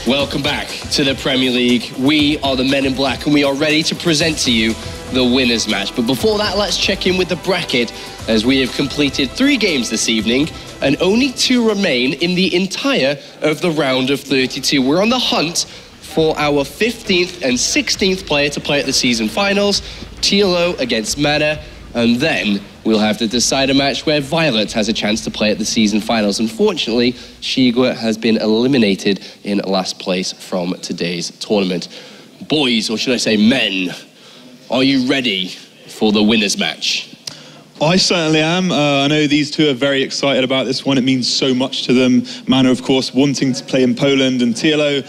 Welcome back to the Premier League. We are the Men in Black and we are ready to present to you the winners match. But before that, let's check in with the bracket as we have completed 3 games this evening and only 2 remain in the entire of the round of 32. We're on the hunt for our 15th and 16th player to play at the season finals, TLO against MaNa, and then we'll have the decider match where Violet has a chance to play at the season finals. Unfortunately, Shigua has been eliminated in last place from today's tournament. Boys, or should I say men, are you ready for the winners match? I certainly am. I know these two are very excited about this one. It means so much to them. MaNa, of course, wanting to play in Poland, and TLO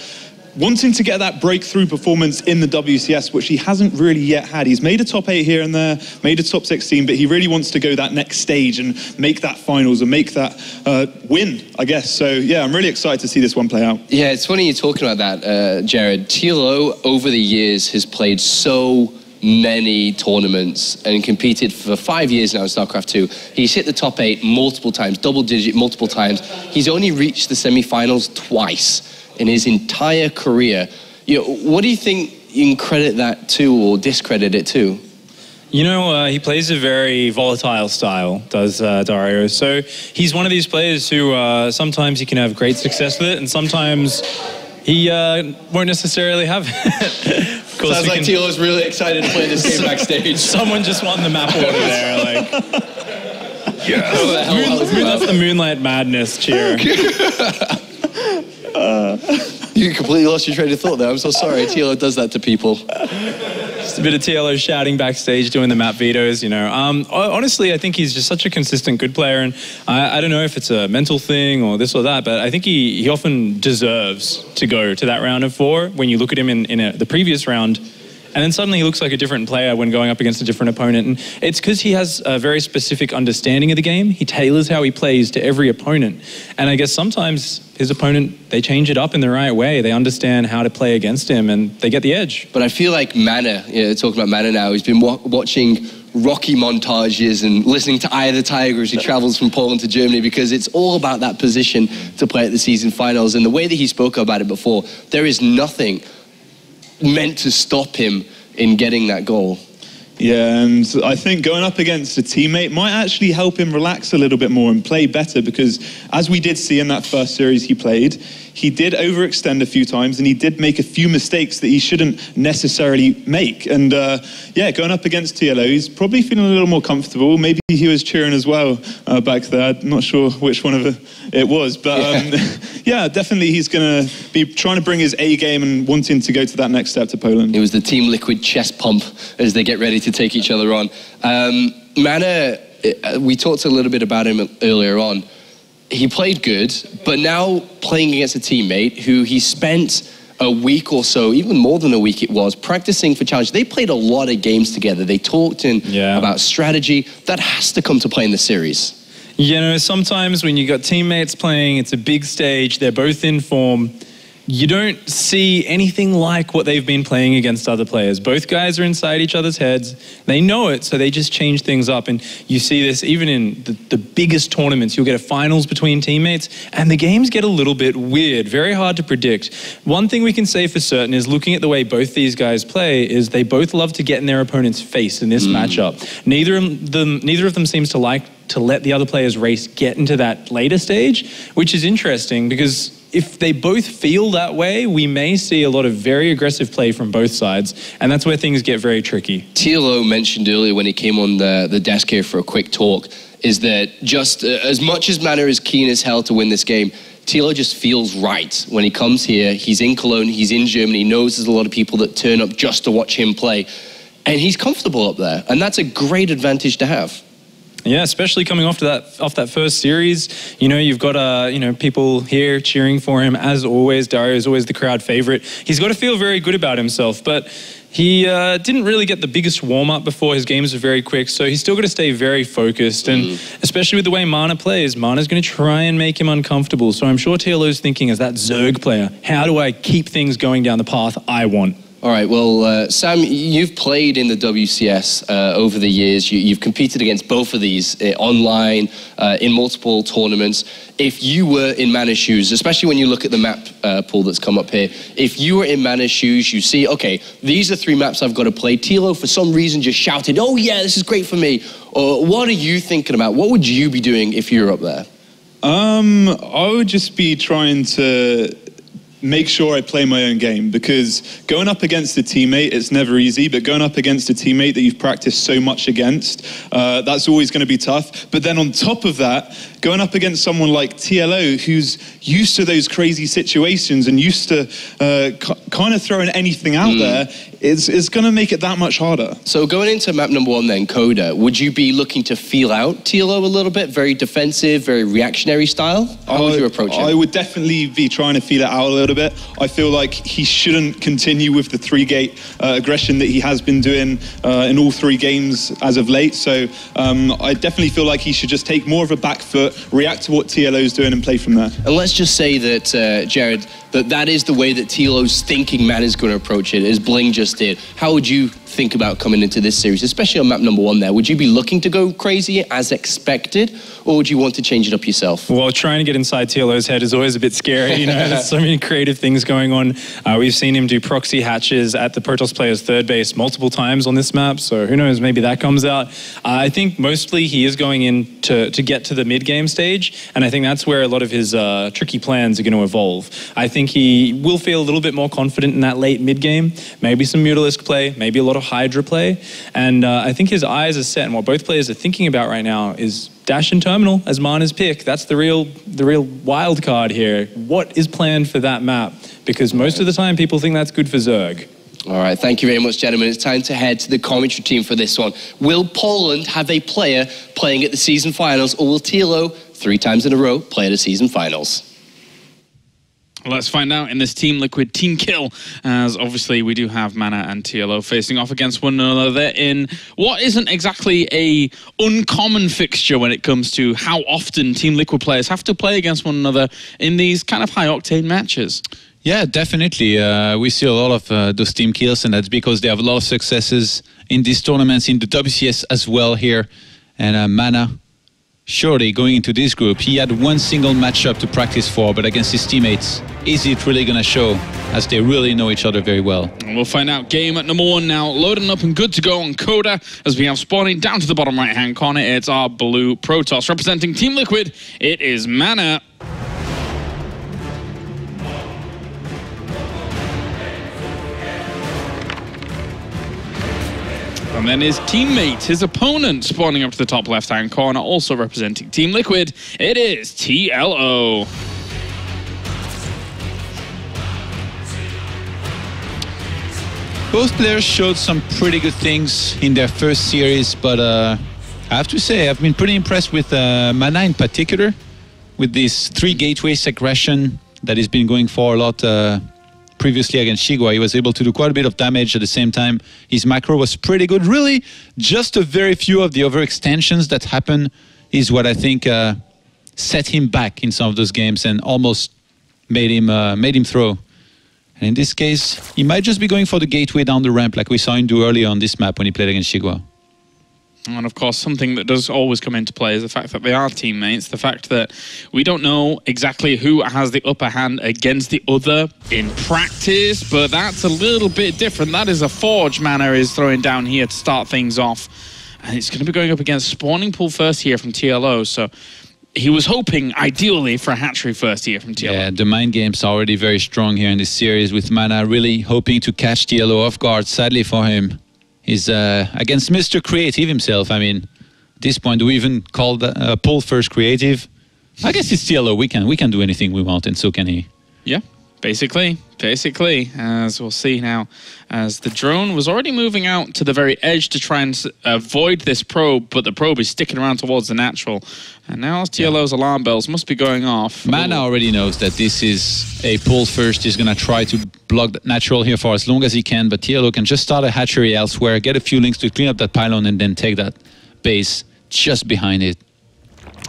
wanting to get that breakthrough performance in the WCS, which he hasn't really yet had. He's made a top 8 here and there, made a top 16, but he really wants to go that next stage and make that finals and make that win, I guess. So, yeah, I'm really excited to see this one play out. Yeah, it's funny you're talking about that, Jared. TLO, over the years, has played so many tournaments and competed for 5 years now in StarCraft II. He's hit the top 8 multiple times, double digit multiple times. He's only reached the semi-finals twice in his entire career. You know, what do you think you can credit that to or discredit it to? You know, he plays a very volatile style, does Dario. So he's one of these players who sometimes he can have great success with it, and sometimes he won't necessarily have it. Sounds like TLO's really excited to play this game backstage. Someone just won the map order there, like. Yeah. That's the Moonlight Madness cheer. You completely lost your train of thought there. I'm so sorry. TLO does that to people. Just a bit of TLO shouting backstage, doing the map vetoes, you know. Honestly, I think he's just such a consistent good player, and I don't know if it's a mental thing or this or that, but I think he often deserves to go to that round of 4 when you look at him in the previous round. And then suddenly he looks like a different player when going up against a different opponent. And it's because he has a very specific understanding of the game. He tailors how he plays to every opponent. And I guess sometimes his opponent, they change it up in the right way. They understand how to play against him and they get the edge. But I feel like MaNa, talking about MaNa now, he's been watching Rocky montages and listening to Eye of the Tiger as he travels from Poland to Germany, because it's all about that position to play at the season finals. And the way that he spoke about it before, there is nothing meant to stop him in getting that goal. Yeah, and I think going up against a teammate might actually help him relax a little bit more and play better, because as we did see in that first series he played, he did overextend a few times and he did make a few mistakes that he shouldn't necessarily make. And yeah, going up against TLO, he's probably feeling a little more comfortable. Maybe he was cheering as well back there. I'm not sure which one of it was, but yeah, definitely he's going to be trying to bring his A game and wanting to go to that next step to Poland. It was the Team Liquid chest pump as they get ready to take each other on. MaNa, we talked a little bit about him earlier on. He played good, but now playing against a teammate who he spent a week or so, even more than a week it was, practicing for challenge. They played a lot of games together. They talked about strategy. That has to come to play in the series. You know, sometimes when you got teammates playing, it's a big stage, they're both in form. You don't see anything like what they've been playing against other players. Both guys are inside each other's heads. They know it, so they just change things up. And you see this even in the biggest tournaments. You'll get a finals between teammates, and the games get a little bit weird, very hard to predict. One thing we can say for certain is, looking at the way both these guys play, is they both love to get in their opponent's face in this matchup. Neither of them seems to like to let the other player's race get into that later stage, which is interesting because if they both feel that way, we may see a lot of very aggressive play from both sides, and that's where things get very tricky. TLO mentioned earlier when he came on the desk here for a quick talk, is that just as much as MaNa is keen as hell to win this game, TLO just feels right when he comes here. He's in Cologne, he's in Germany, he knows there's a lot of people that turn up just to watch him play, and he's comfortable up there, and that's a great advantage to have. Yeah, especially coming off that first series. You know, you've got people here cheering for him as always. Dario is always the crowd favorite. He's got to feel very good about himself, but he didn't really get the biggest warm-up before. His games are very quick, so he's still got to stay very focused. And especially with the way MaNa plays, MaNa's going to try and make him uncomfortable. So I'm sure TLO's thinking, as that Zerg player, how do I keep things going down the path I want? All right, well, Sam, you've played in the WCS over the years. You've competed against both of these online, in multiple tournaments. If you were in MaNa's shoes, especially when you look at the map pool that's come up here, if you were in MaNa's shoes, you see, okay, these are 3 maps I've got to play. TLO, for some reason, just shouted, oh yeah, this is great for me. Or what are you thinking about? What would you be doing if you were up there? I would just be trying to make sure I play my own game, because going up against a teammate, it's never easy, but going up against a teammate that you've practiced so much against, that's always going to be tough. But then on top of that, going up against someone like TLO, who's used to those crazy situations and used to kind of throwing anything out there, it's going to make it that much harder. So going into map number 1 then, Coda, would you be looking to feel out TLO a little bit? Very defensive, very reactionary style? How would you approach it? I would definitely be trying to feel it out a little bit. I feel like he shouldn't continue with the 3-gate aggression that he has been doing in all 3 games as of late. So I definitely feel like he should just take more of a back foot, react to what TLO's doing and play from there. And let's just say that, Jared, that is the way that TLO's thinking MaNa's going to approach it, as Bling just did. How would you think about coming into this series, especially on map number 1 there? Would you be looking to go crazy as expected, or would you want to change it up yourself? Well, trying to get inside TLO's head is always a bit scary. You know, there's so many creative things going on. We've seen him do proxy hatches at the Protoss player's 3rd base multiple times on this map, so who knows, maybe that comes out. I think mostly he is going in to get to the mid-game stage, and I think that's where a lot of his tricky plans are going to evolve. I think he will feel a little bit more confident in that late mid-game, maybe some Mutalisk play, maybe a lot of Hydra play, and I think his eyes are set, and what both players are thinking about right now is Dash and Terminal as MaNa's pick. That's the real wild card here. What is planned for that map? Because most of the time people think that's good for Zerg. All right, thank you very much, gentlemen. It's time to head to the commentary team for this one. Will Poland have a player playing at the season finals, or will TLO 3 times in a row play at the season finals? Let's find out in this Team Liquid Team Kill, as obviously we do have MaNa and TLO facing off against one another in what isn't exactly a uncommon fixture when it comes to how often Team Liquid players have to play against one another in these kind of high-octane matches. Yeah, definitely. We see a lot of those team kills, and that's because they have a lot of successes in these tournaments, in the WCS as well here. And MaNa, surely going into this group, he had 1 single matchup to practice for, but against his teammates, is it really going to show, as they really know each other very well? And we'll find out. Game at number 1 now, loading up and good to go on Coda, as we have spawning down to the bottom right-hand corner. It's our blue Protoss. Representing Team Liquid, it is MaNa. And then his teammate, his opponent, spawning up to the top left-hand corner, also representing Team Liquid. It is TLO. Both players showed some pretty good things in their first series, but I have to say I've been pretty impressed with MaNa in particular, with this 3 gateways aggression that he's been going for a lot previously against Shigua. He was able to do quite a bit of damage at the same time. His macro was pretty good. Really, just a very few of the overextensions that happen is what I think set him back in some of those games and almost made him throw. And in this case, he might just be going for the gateway down the ramp like we saw him do earlier on this map when he played against Shigua. And of course, something that does always come into play is the fact that they are teammates, the fact that we don't know exactly who has the upper hand against the other in practice, but that's a little bit different. That is a Forge MaNa is throwing down here to start things off. And it's going to be going up against Spawning Pool first here from TLO, so he was hoping, ideally, for a hatchery first here from TLO. Yeah, the mind games are already very strong here in this series, with MaNa really hoping to catch TLO off guard. Sadly for him, he's against Mr. Creative himself. I mean, at this point, do we even call the Pool first creative? I guess it's TLO. We can do anything we want, and so can he. Yeah, basically, as we'll see now, as the drone was already moving out to the very edge to try and avoid this probe, but the probe is sticking around towards the natural. And now TLO's alarm bells must be going off. MaNa already knows that this is a pull first. He's going to try to block the natural here for as long as he can, but TLO can just start a hatchery elsewhere, get a few links to clean up that pylon, and then take that base just behind it.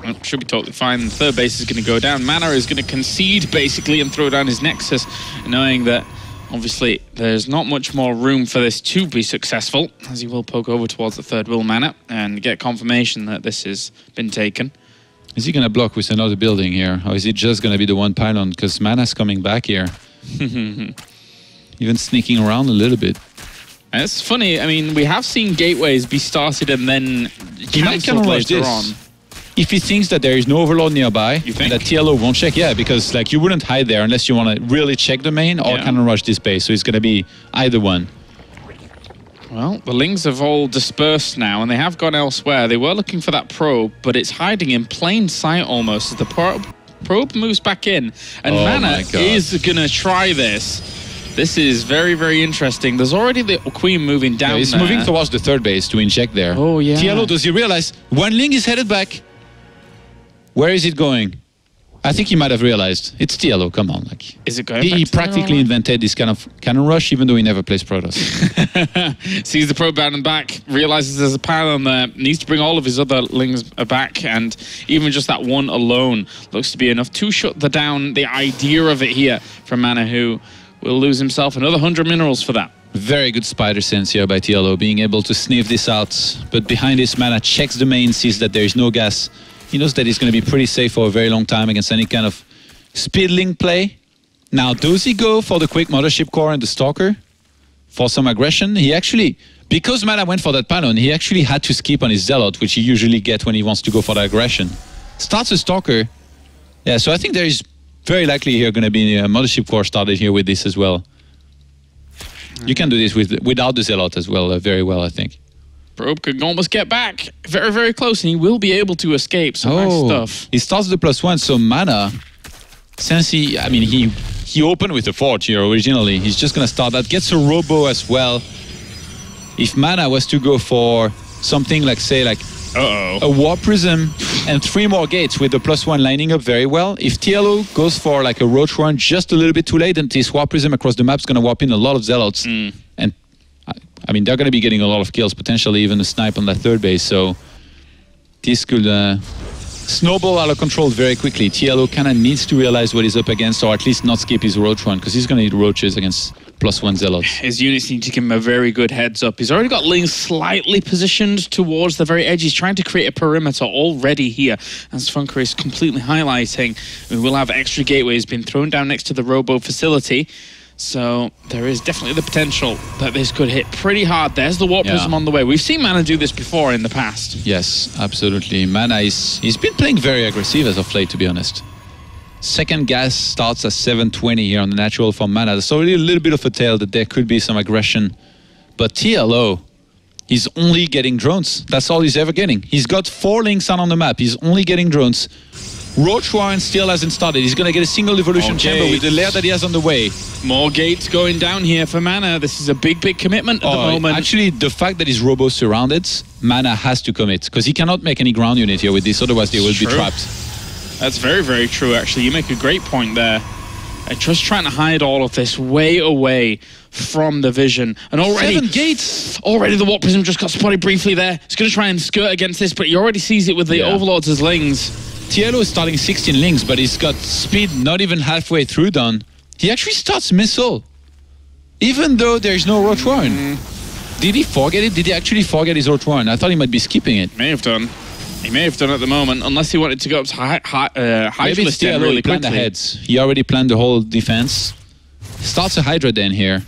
Well, should be totally fine. The third base is going to go down. MaNa is going to concede, basically, and throw down his Nexus, knowing that Obviously, there's not much more room for this to be successful, as he will poke over towards the third wheel MaNa and get confirmation that this has been taken. Is he going to block with another building here? Or is it just going to be the one pylon? Because MaNa's coming back here. Even sneaking around a little bit. It's funny, I mean, we have seen gateways be started and then cancelled later on. If he thinks that there is no overload nearby, you think? that TLO won't check, yeah, because like you wouldn't hide there unless you want to really check the main or cannon rush this base. So it's going to be either one. Well, the Lings have all dispersed now, and they have gone elsewhere. They were looking for that probe, but it's hiding in plain sight almost as the probe moves back in. And MaNa is going to try this. This is very, very interesting. There's already the Queen moving down there. He's moving towards the third base to inject there. Oh, yeah. TLO, does he realize one Ling is headed back? Where is it going? I think he might have realized. It's TLO, come on. Like, is it going he practically invented this kind of cannon rush, even though he never plays Protoss. Sees the probe down and back, realizes there's a pylon there, needs to bring all of his other Lings back, and even just that one alone looks to be enough to shut down the idea of it here from MaNa, who will lose himself another 100 minerals for that. Very good spider sense here by TLO, being able to sniff this out. But behind this, MaNa checks the main, sees that there is no gas. He knows that he's going to be pretty safe for a very long time against any kind of speedling play. Now, does he go for the quick Mothership Core and the Stalker for some aggression? He actually, because MaNa went for that pylon, he actually had to skip on his Zealot, which he usually gets when he wants to go for the aggression. Starts a Stalker. Yeah, so I think there is very likely here going to be a Mothership Core started here with this as well. You can do this without the Zealot as well, very well, I think. Probe could almost get back very, very close, and he will be able to escape. Some nice stuff. He starts the +1, so MaNa, since he opened with a Forge here originally, he's just going to start that. Gets a Robo as well. If MaNa was to go for something like, say, like a Warp Prism and 3 more gates with the +1 lining up very well, if TLO goes for like a Roach Run just a little bit too late, then this Warp Prism across the map is going to warp in a lot of Zealots. And I mean, they're going to be getting a lot of kills, potentially even a snipe on that third base, so this could snowball out of control very quickly. TLO kind of needs to realize what he's up against, or at least not skip his Roach Run, because he's going to need Roaches against +1 Zealots. His units need to give him a very good heads up. He's already got Lings slightly positioned towards the very edge. He's trying to create a perimeter already here, as Funker is completely highlighting. We will have extra gateways being thrown down next to the Robo facility. So there is definitely the potential that this could hit pretty hard. There's the Warp Prism on the way. We've seen MaNa do this before in the past. Yes, absolutely. MaNa he's been playing very aggressive as of late, to be honest. Second gas starts at 720 here on the natural from MaNa. There's already a little bit of a tale that there could be some aggression. But TLO, he's only getting drones. That's all he's ever getting. He's got 4 Lings on the map. He's only getting drones. Roach Warren still hasn't started. He's going to get a single evolution chamber with the lair that he has on the way. More gates going down here for MaNa. This is a big, big commitment at the moment. Actually, the fact that his Robo surrounded, MaNa has to commit, because he cannot make any ground unit here with this, otherwise they will be trapped. That's very, very true, actually. You make a great point there. Just trying to hide all of this way away from the vision. And already 7 gates! Already the Warp Prism just got spotted briefly there. He's going to try and skirt against this, but he already sees it with the Overlords as Lings. TLO is starting 16 Lings, but he's got speed not even halfway through done. He actually starts Missile, even though there's no Roach Warren. Did he forget it? Did he actually forget his Roach Warren? I thought he might be skipping it. May have done. He may have done at the moment, unless he wanted to go up to Hydra Maybe it's TLO, really he planned quickly. ahead. He already planned the whole defense. Starts a Hydra Den here.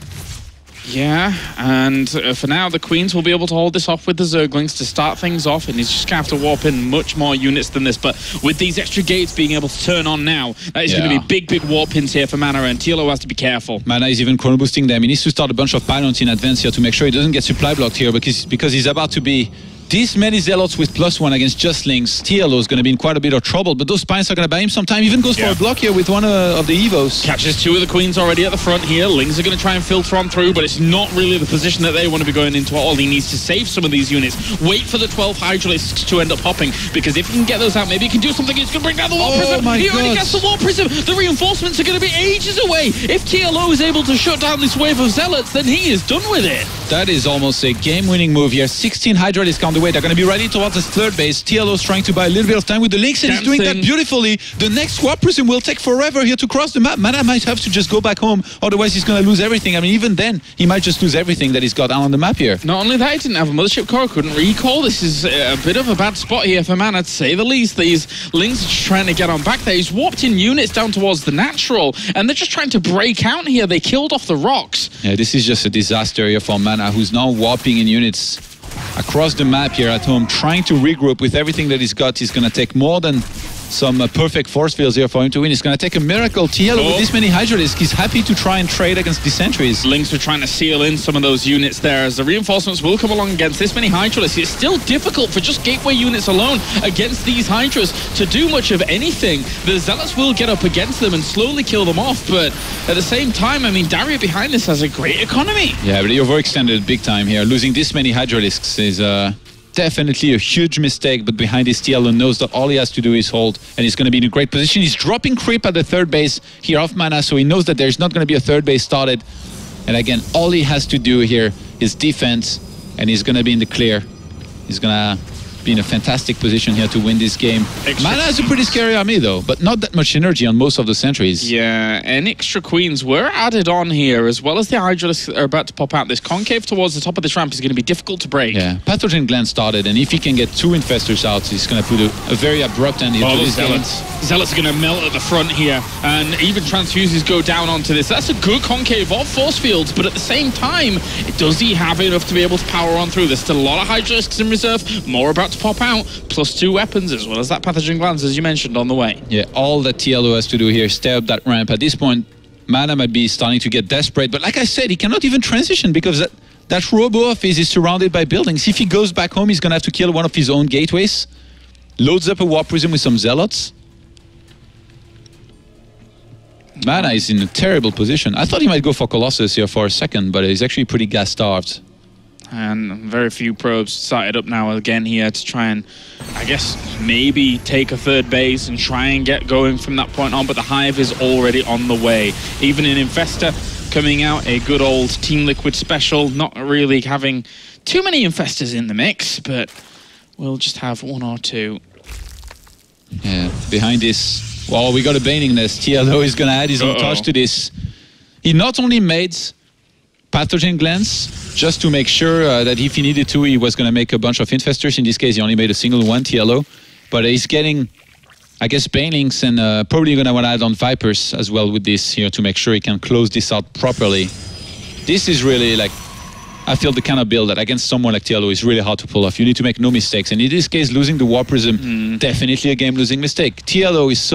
Yeah, and for now, the Queens will be able to hold this off with the Zerglings to start things off, and he's just going to have to warp in much more units than this. But with these extra gates being able to turn on now, that is going to be big, big warp ins here for MaNa, and TLO has to be careful. MaNa is even chrono boosting them. He needs to start a bunch of pylons in advance here to make sure he doesn't get supply blocked here, because he's about to be this many Zealots with +1 against just Lings. TLO is going to be in quite a bit of trouble, but those Spines are going to buy him some time. Even goes for a block here with one of the Evos. Catches 2 of the Queens already at the front here. Lings are going to try and filter on through, but it's not really the position that they want to be going into at all. He needs to save some of these units. Wait for the 12 Hydralisks to end up popping, because if he can get those out, maybe he can do something. He's going to bring down the Warp Prism. He already gets the Warp Prism. The reinforcements are going to be ages away. If TLO is able to shut down this wave of Zealots, then he is done with it. That is almost a game-winning move here. 16 Hydralisks on the way. They're going to be ready towards his third base. TLO's trying to buy a little bit of time with the links, and he's doing that beautifully. The next swap prism will take forever here to cross the map. MaNa might have to just go back home, otherwise he's going to lose everything. I mean, even then, he might just lose everything that he's got out on the map here. Not only that, he didn't have a mothership core, couldn't recall. This is a bit of a bad spot here for MaNa, to say the least. These links are just trying to get on back there. He's warped in units down towards the natural, and they're just trying to break out here. They killed off the rocks. Yeah, this is just a disaster here for MaNa, who's now warping in units across the map here at home, trying to regroup with everything that he's got. He's going to take more than some perfect force fields here for him to win. It's going to take a miracle. TLO with this many Hydralisks, he's happy to try and trade against the sentries. Lynx are trying to seal in some of those units there, as the reinforcements will come along against this many Hydralisks. It's still difficult for just gateway units alone against these Hydras to do much of anything. The Zealots will get up against them and slowly kill them off, but at the same time, I mean, Daria behind this has a great economy. Yeah, but he overextended big time here. Losing this many Hydralisks is definitely a huge mistake, but behind his TLO knows that all he has to do is hold, and he's going to be in a great position. He's dropping creep at the third base here off MaNa, so he knows that there's not going to be a third base started. And again, all he has to do here is defense, and he's going to be in the clear. He's going to be in a fantastic position here to win this game. MaNa has a pretty scary army though, but not that much energy on most of the sentries. Yeah, and extra queens were added on here, as well as the Hydralisks are about to pop out. This concave towards the top of this ramp is going to be difficult to break. Yeah, Pathogen Gland started, and if he can get 2 infestors out, he's going to put a very abrupt end into this game. Zealots are going to melt at the front here, and even transfuses go down onto this. That's a good concave of force fields, but at the same time, does he have enough to be able to power on through? There's still a lot of Hydralisks in reserve, more about to pop out, plus 2 weapons, as well as that Pathogen Glands, as you mentioned, on the way. Yeah, all that TLO has to do here is stay up that ramp. At this point, MaNa might be starting to get desperate, but like I said, he cannot even transition because that robo office is surrounded by buildings. If he goes back home, he's going to have to kill one of his own gateways. Loads up a warp prism with some Zealots. MaNa is in a terrible position. I thought he might go for Colossus here for a second, but he's actually pretty gas-starved. And very few probes started up now again here to try and, I guess, maybe take a third base and try and get going from that point on, but the Hive is already on the way. Even an Infester coming out, a good old Team Liquid special, not really having too many Infestors in the mix, but we'll just have 1 or 2. Yeah, behind this, well, we got a Baning Nest. TLO is going to add his own touch to this. He not only made Pathogen Glands, just to make sure that if he needed to, he was going to make a bunch of Infestors. In this case, he only made a single one, TLO. But he's getting, I guess, Banelings, and probably going to want to add on Vipers as well with this here to make sure he can close this out properly. This is really, like, I feel the kind of build that against someone like TLO is really hard to pull off. You need to make no mistakes. And in this case, losing the Warp Prism, definitely a game-losing mistake. TLO is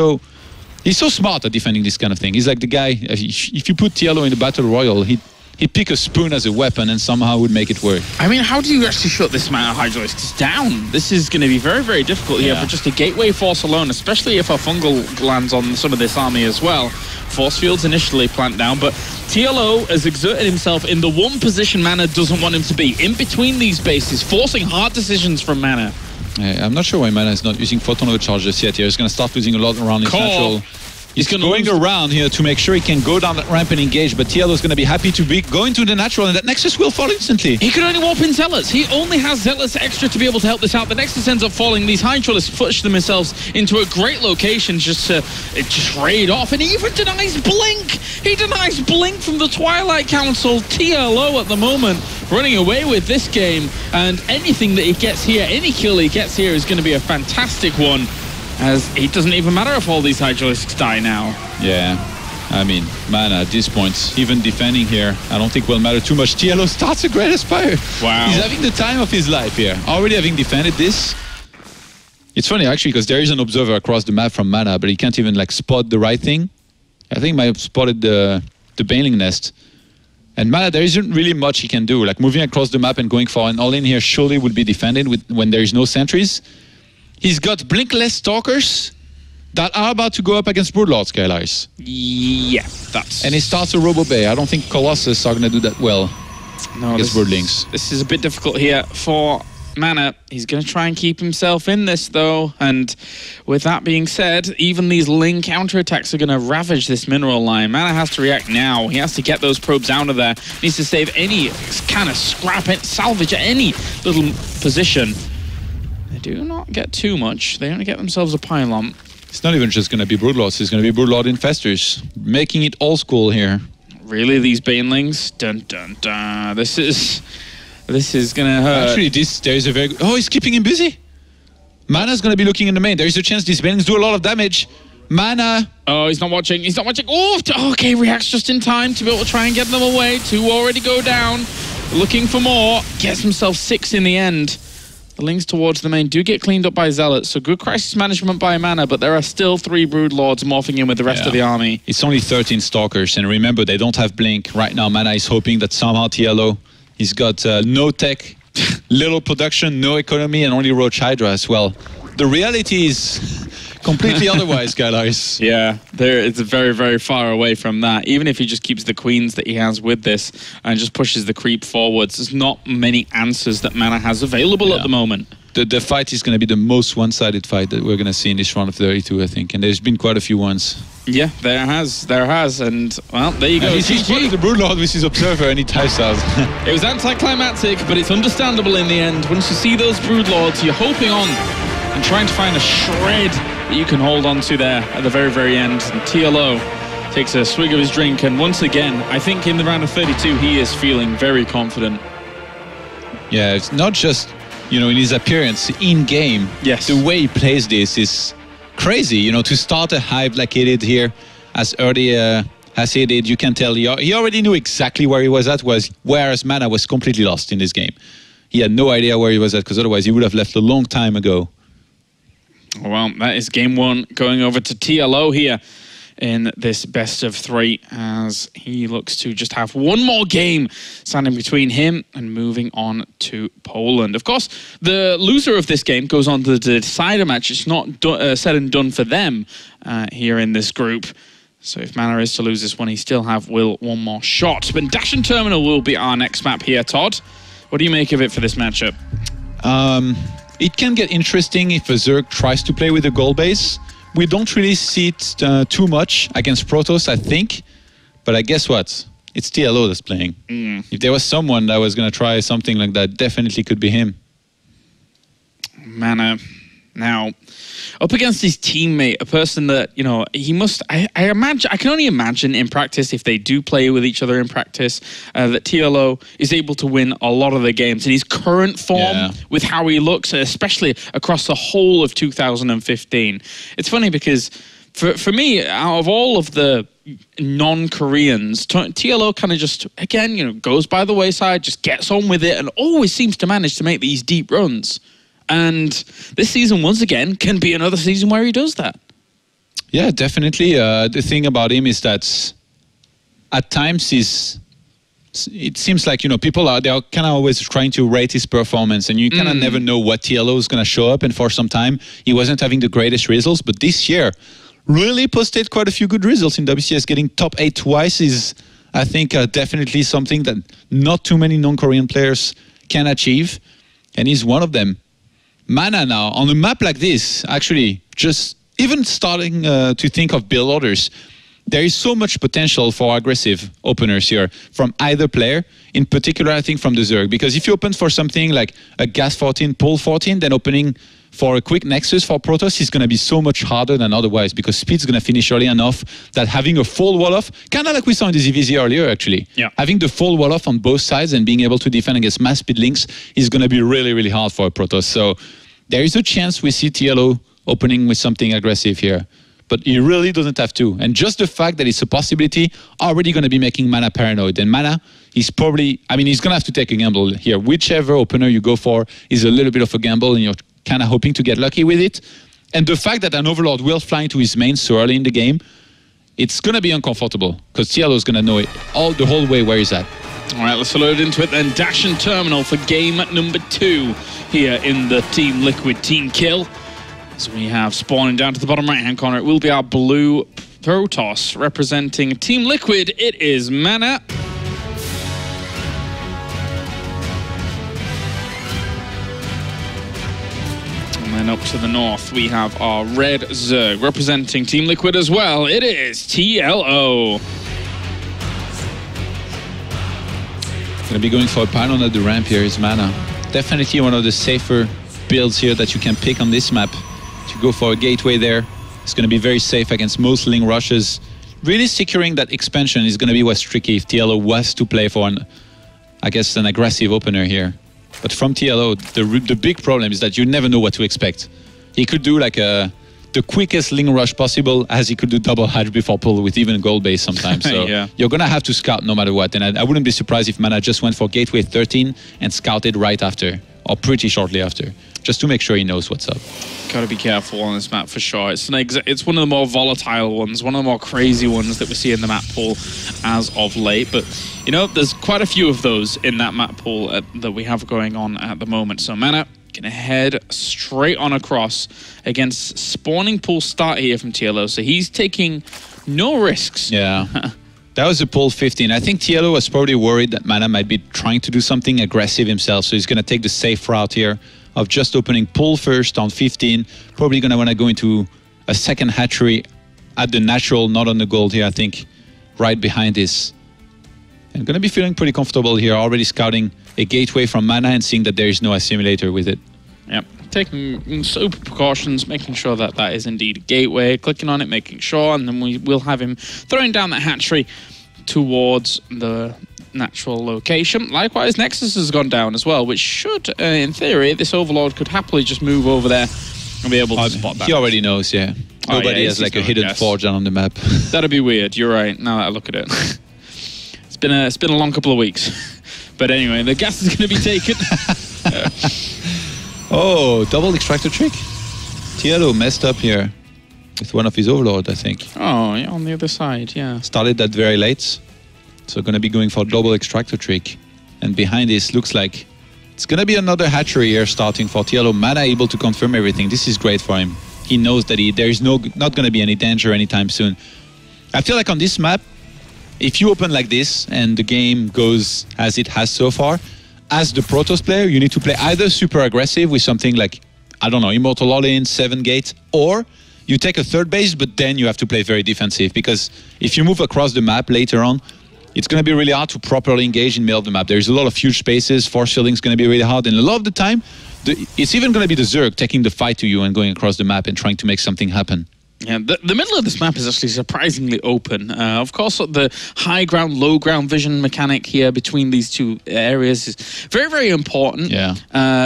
he's so smart at defending this kind of thing. He's like the guy, if you put TLO in the Battle Royal, he'd pick a spoon as a weapon and somehow would make it work. I mean, how do you actually shut this amount of Hydralisks down? This is going to be very, very difficult here for just a gateway force alone, especially if a fungal lands on some of this army as well. Force fields initially plant down, but TLO has exerted himself in the one position MaNa doesn't want him to be, in between these bases, forcing hard decisions from MaNa. I'm not sure why MaNa is not using photon overcharges yet here. He's going to start losing a lot around his natural. He's going around here to make sure he can go down that ramp and engage, but TLO is going to be happy to be going to the natural, and that Nexus will fall instantly. He can only warp in Zealots. He only has Zealots extra to be able to help this out. The Nexus ends up falling. These Hydralisks push themselves into a great location just to trade off, and he even denies Blink. He denies Blink from the Twilight Council. TLO at the moment running away with this game, and anything that he gets here, any kill he gets here is going to be a fantastic one, as it doesn't even matter if all these Hydralisks die now. Yeah, I mean, MaNa at this point, even defending here, I don't think will matter too much. TLO starts a Great Aspire. Wow. He's having the time of his life here. Already having defended this. It's funny, actually, because there is an observer across the map from MaNa, but he can't even, like, spot the right thing. I think he might have spotted the Baneling Nest. And MaNa, there isn't really much he can do. Like, moving across the map and going for an all-in here surely would be defended when there is no sentries. He's got Blinkless Stalkers that are about to go up against Broodlord Skylars. Yeah, that's... And he starts a Robo Bay. I don't think Colossus are going to do that well against Broodlings. This is a bit difficult here for MaNa, he's going to try and keep himself in this, though. And with that being said, even these Ling counterattacks are going to ravage this mineral line. MaNa has to react now. He has to get those probes out of there. He needs to save any kind of scrap, salvage any little position. They do not get too much. They only get themselves a pylon. It's not even just going to be Broodlords. It's going to be Broodlord Infestors, making it old school here. Really, these Banelings? Dun dun dun. This is gonna hurt. Actually, there's a very good... Oh, he's keeping him busy. MaNa's gonna be looking in the main. There's a chance these Banelings do a lot of damage. MaNa... Oh, he's not watching. He's not watching. Oh, okay, reacts just in time to be able to try and get them away. 2 already go down. Looking for more. Gets himself 6 in the end. The Lings towards the main do get cleaned up by Zealots, so good crisis management by MaNa, but there are still 3 Broodlords morphing in with the rest of the army. It's only 13 Stalkers, and remember, they don't have Blink. Right now, MaNa is hoping that somehow TLO, he's got no tech, little production, no economy, and only Roach Hydra as well. The reality is completely otherwise, guys. Yeah, it's very, very far away from that. Even if he just keeps the queens that he has with this and just pushes the creep forwards, there's not many answers that MaNa has available at the moment. The fight is going to be the most one-sided fight that we're going to see in this round of 32, I think. And there's been quite a few ones. Yeah, there has. And, well, there you go. He's the Broodlord with his Observer and he types out. It was anticlimactic, but it's understandable in the end. Once you see those Broodlords, you're hoping on and trying to find a shred that you can hold on to there at the very, very end. And TLO takes a swig of his drink, and once again, I think in the round of 32, he is feeling very confident. Yeah, it's not just, you know, in his appearance, in-game. Yes. The way he plays this is crazy, you know, to start a hive like he did here, as early as he did, you can tell he already knew exactly where he was at, whereas MaNa was completely lost in this game. He had no idea where he was at, because otherwise he would have left a long time ago. Well, that is game 1 going over to TLO here in this best of 3 as he looks to just have one more game standing between him and moving on to Poland. Of course, the loser of this game goes on to the decider match. It's not said and done for them here in this group. So if MaNa is to lose this one, he still have one more shot. But Dash and Terminal will be our next map here, Todd. What do you make of it for this matchup? It can get interesting if a Zerg tries to play with a goal base. We don't really see it too much against Protoss, I think. But I guess what? It's TLO that's playing. If there was someone that was going to try something like that, definitely could be him. MaNa, now, up against his teammate, a person that, you know, he must, I can only imagine in practice, if they do play with each other in practice, that TLO is able to win a lot of the games. In his current form, with how he looks, especially across the whole of 2015. It's funny because, for me, out of all of the non-Koreans, TLO kind of just, again, you know, goes by the wayside, just gets on with it, and always seems to manage to make these deep runs. And this season, once again, can be another season where he does that. Yeah, definitely. The thing about him is that at times it seems like, you know, they are kind of always trying to rate his performance, and you kind of never know what TLO is going to show up. And for some time, he wasn't having the greatest results. But this year, really posted quite a few good results in WCS. Getting top 8 twice is, I think, definitely something that not too many non-Korean players can achieve. And he's one of them. MaNa now, on a map like this, actually, just even starting to think of build orders, there is so much potential for aggressive openers here from either player, in particular, I think, from the Zerg. Because if you open for something like a Gas 14, Pull 14, then opening for a quick Nexus for Protoss is going to be so much harder than otherwise, because speed's going to finish early enough that having a full wall-off, kind of like we saw in the ZVZ earlier, actually. Yeah. Having the full wall-off on both sides and being able to defend against mass speed links is going to be really, really hard for a Protoss. So there is a chance we see TLO opening with something aggressive here. But he really doesn't have to. And just the fact that it's a possibility already going to be making MaNa paranoid. And MaNa is probably, I mean, he's going to have to take a gamble here. Whichever opener you go for is a little bit of a gamble, and you're kind of hoping to get lucky with it. And the fact that an Overlord will fly into his main so early in the game, it's going to be uncomfortable, because TLO is going to know it the whole way where he's at. All right, let's load into it then. Dash and Terminal for game number 2 here in the Team Liquid Team Kill. So we have spawning down to the bottom right-hand corner. It will be our blue Protoss representing Team Liquid. It is MaNa. And up to the north, we have our red Zerg. Representing Team Liquid as well, it is TLO. Gonna be going for a pylon at the ramp here is MaNa. Definitely one of the safer builds here that you can pick on this map. To go for a gateway there, it's gonna be very safe against most Ling rushes. Really securing that expansion is gonna be what's tricky if TLO was to play for an aggressive opener here. But from TLO, the big problem is that you never know what to expect. He could do like the quickest Ling rush possible, as he could do double hatch before pull with even gold base sometimes. So yeah. You're gonna have to scout no matter what. And I wouldn't be surprised if MaNa just went for gateway 13 and scouted right after, or pretty shortly after, just to make sure he knows what's up. Gotta be careful on this map for sure. It's one of the more volatile ones, one of the more crazy ones that we see in the map pool as of late. But you know, there's quite a few of those in that map pool that we have going on at the moment. So MaNa gonna head straight on across against spawning pool start here from TLO. So he's taking no risks. Yeah. That was a pull 15. I think TLO was probably worried that MaNa might be trying to do something aggressive himself. So he's gonna take the safe route here of just opening pull first on 15. Probably gonna wanna go into a second hatchery at the natural, not on the gold here, I think, right behind this. I'm gonna be feeling pretty comfortable here, already scouting a gateway from MaNa and seeing that there is no assimilator with it. Yep, taking super precautions, making sure that that is indeed a gateway, clicking on it, making sure, and then we'll have him throwing down that hatchery towards the natural location. Likewise, Nexus has gone down as well, which should, in theory, this Overlord could happily just move over there and be able to spot that. He already knows, yeah. Nobody has like a hidden forge on the map. That'd be weird, you're right, now that I look at it. It's been a long couple of weeks. But anyway, the gas is going to be taken. Oh, double extractor trick? TLO messed up here with one of his Overlord, I think. Oh, yeah, on the other side, yeah. Started that very late. So going to be going for double extractor trick. And behind this looks like it's going to be another hatchery here starting for TLO. MaNa able to confirm everything. This is great for him. He knows that there is not going to be any danger anytime soon. I feel like on this map, if you open like this and the game goes as it has so far, as the Protoss player, you need to play either super aggressive with something like, I don't know, Immortal All-In, 7 gate, or you take a third base, but then you have to play very defensive, because if you move across the map later on, it's going to be really hard to properly engage in the middle of the map. There's a lot of huge spaces, force fielding is going to be really hard, and a lot of the time, it's even going to be the Zerg taking the fight to you and going across the map and trying to make something happen. Yeah, the middle of this map is actually surprisingly open. Of course, the high ground, low ground vision mechanic here between these two areas is very, very important. Yeah.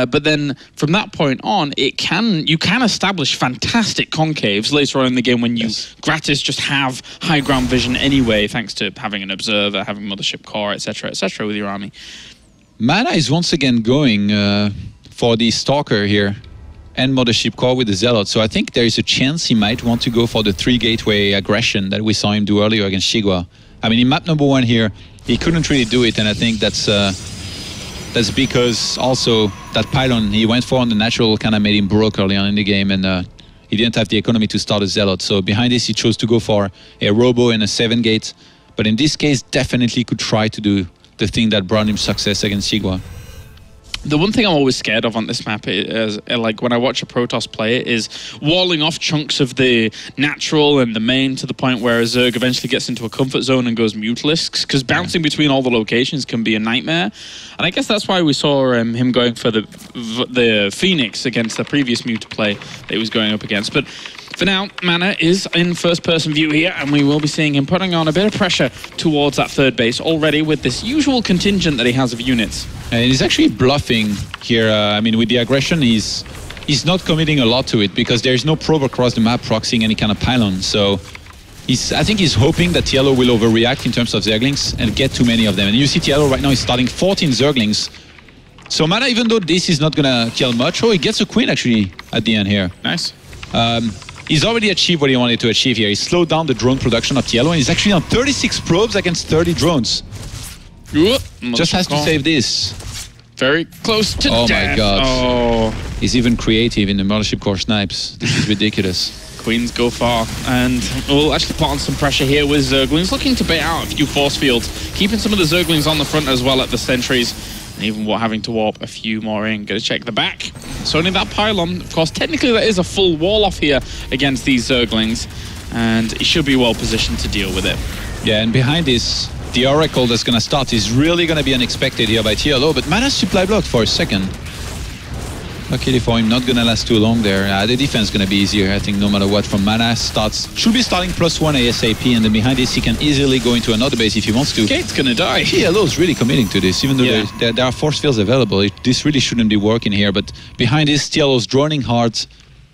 But then from that point on, you can establish fantastic concaves later on in the game when you gratis just have high ground vision anyway, thanks to having an observer, having mothership core, etc., with your army. MaNa is once again going for the Stalker here and Mothership Core with the Zealot. So I think there is a chance he might want to go for the 3-gateway aggression that we saw him do earlier against Shigua. I mean, in map number 1 here, he couldn't really do it, and I think that's because also that pylon he went for on the natural kind of made him broke early on in the game, and he didn't have the economy to start a Zealot. So behind this, he chose to go for a Robo and a 7-gate. But in this case, definitely could try to do the thing that brought him success against Shigua. The one thing I'm always scared of on this map is, like when I watch a Protoss play, is walling off chunks of the natural and the main to the point where a Zerg eventually gets into a comfort zone and goes Mutalisks, because bouncing between all the locations can be a nightmare. And I guess that's why we saw him going for the Phoenix against the previous Muta play that he was going up against. But for now, MaNa is in first-person view here, and we will be seeing him putting on a bit of pressure towards that third base already with this usual contingent that he has of units. And he's actually bluffing here. I mean, with the aggression, he's not committing a lot to it because there's no probe across the map proxying any kind of pylon. So I think he's hoping that TLO will overreact in terms of Zerglings and get too many of them. And you see TLO right now is starting 14 Zerglings. So MaNa, even though this is not going to kill much, he gets a Queen actually at the end here. Nice. He's already achieved what he wanted to achieve here. He slowed down the drone production of TLO, and he's actually on 36 probes against 30 drones. Just has to save this. Very close to death. Oh my god. Oh. He's even creative in the Mothership Core snipes. This is ridiculous. Queens go far, and we'll actually put on some pressure here with Zerglings, looking to bait out a few force fields, keeping some of the Zerglings on the front as well at the sentries. And even having to warp a few more in. Gonna check the back. It's only that pylon. Of course, technically there is a full wall off here against these Zerglings, and he should be well positioned to deal with it. Yeah, and behind this, the Oracle that's gonna start is really gonna be unexpected here by TLO, but MaNa's supply blocked for a second. Luckily for him, not gonna last too long there. The defense gonna be easier, I think, no matter what. From MaNa should be starting +1 ASAP, and then behind this he can easily go into another base if he wants to. Gate's gonna die. TLO is really committing to this, even though there are force fields available. This really shouldn't be working here, but behind this, TLO's droning hard.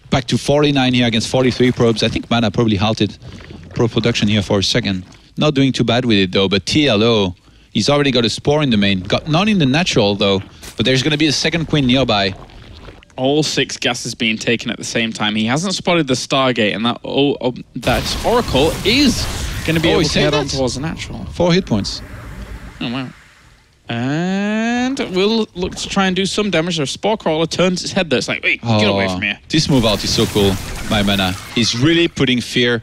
Back to 49 here against 43 probes. I think MaNa probably halted probe production here for a second. Not doing too bad with it though, but TLO, he's already got a spore in the main. Got none in the natural though, but there's gonna be a second queen nearby. All 6 gases being taken at the same time. He hasn't spotted the Stargate, and that Oracle is going to be able to head on towards the natural. 4 hit points. Oh, wow. And we'll look to try and do some damage. Our Spore Crawler turns its head there. It's like, wait, get away from here. This move out is so cool by MaNa. He's really putting fear